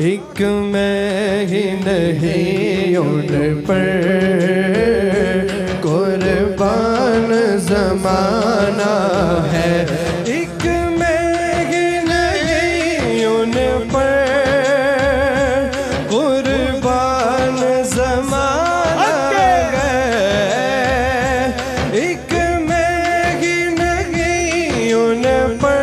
एक मैं ही नहीं उन पर कुर्बान ज़माना है। एक मैं ही नहीं उन पर कुर्बान ज़माना है। एक मैं ही नहीं उन पर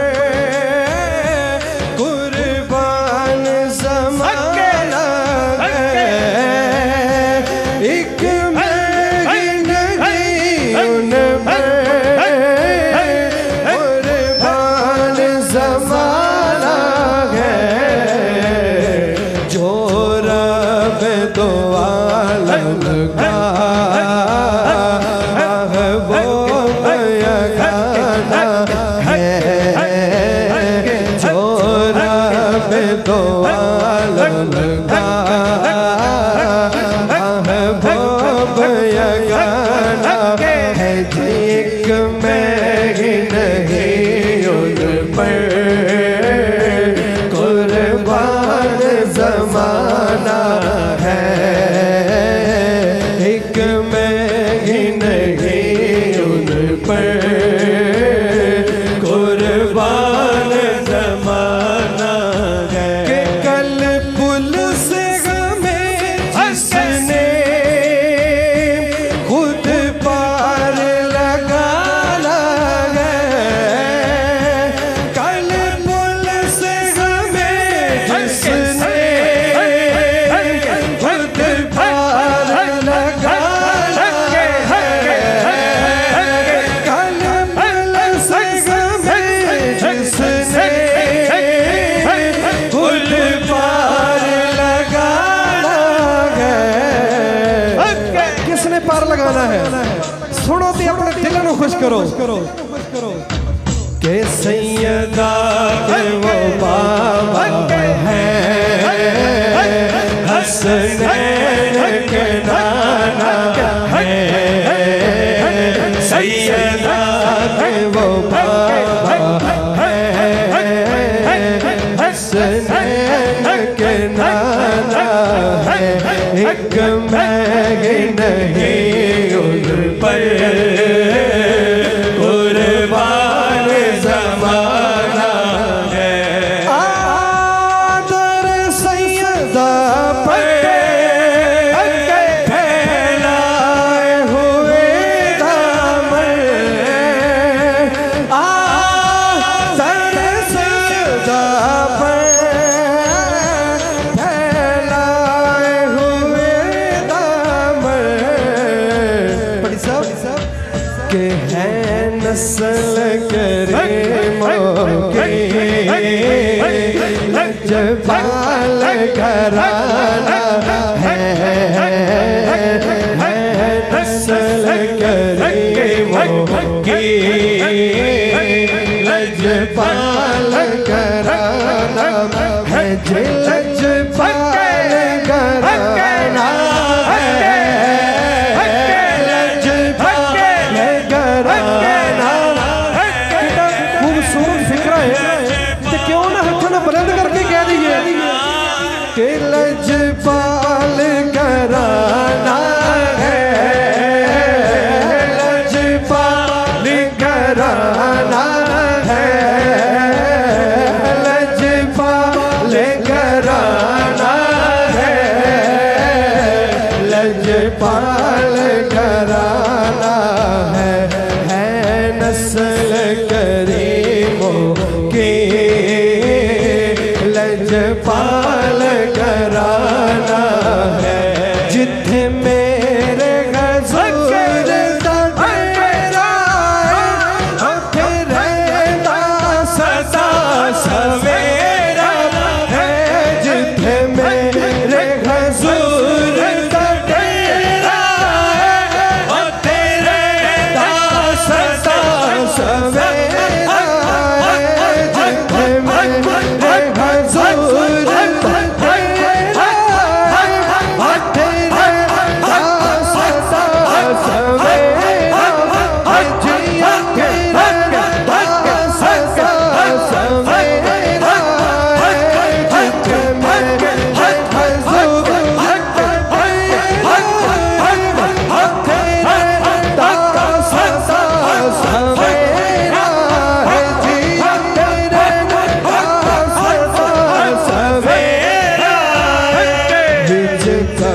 सुनो तो अपने दिल को खुश करो के सैयदा के वो बाबा है, हसनैन के नाना है। सैयदा के वो बाबा है, हसनैन के नाना है। एक मैं नहीं उन पर कुर्बान ज़माना है। आदर सैयदा पर फैलाए हुए दामन, आदर सैयदा पर फैलाए हुए दामन के है नस्ल करीमों की, लजपाल घराना है। नस्ल करीमों की, लजपाल घराना है। लजपाल घराना है, के लजपाल घराना है। लजपाल घराना है, लजपाल घराना है। लजपाल घराना है नस्ल करीमों की, लजपाल घराना है। जिथे मेरे गज़ूर दा डेरा उथे रहंदा सदा सवेरा है। जिथे मेरे गज़ूर दा डेरा उथे रहंदा सदा सवेरा है। जिथे मेरे गज़ूर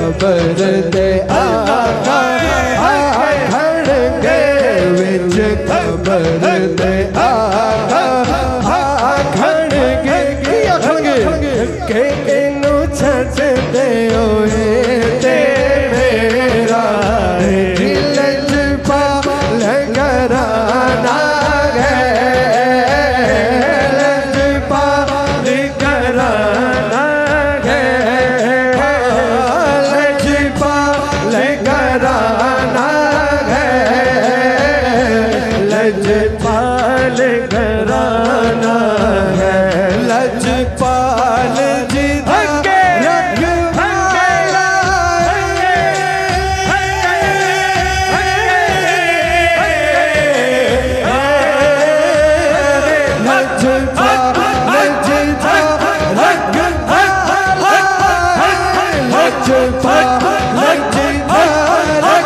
कबर दे आका खड़गे विच कबर दे आका खड़गे की आखणगे के इनू छड्डदे होए ते मेरा लजपाल घराना है लजपाल घराना है लजपाल घराना है लजपाल घराना है लजपाल जी दा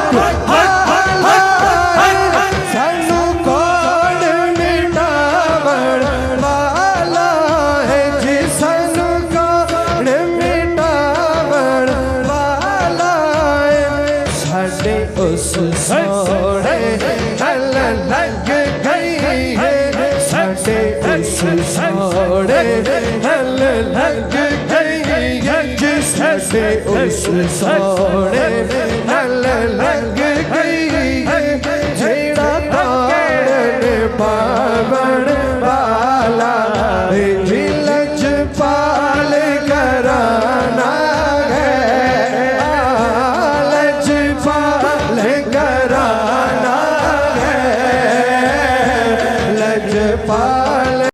रखवाला सानू कौन मिटावण वाला है जी सानू कौन मिटावण वाला है साडे उस सोने हल लग गई है साडे उस सोने हल लग गई है जिस साडे उस सोने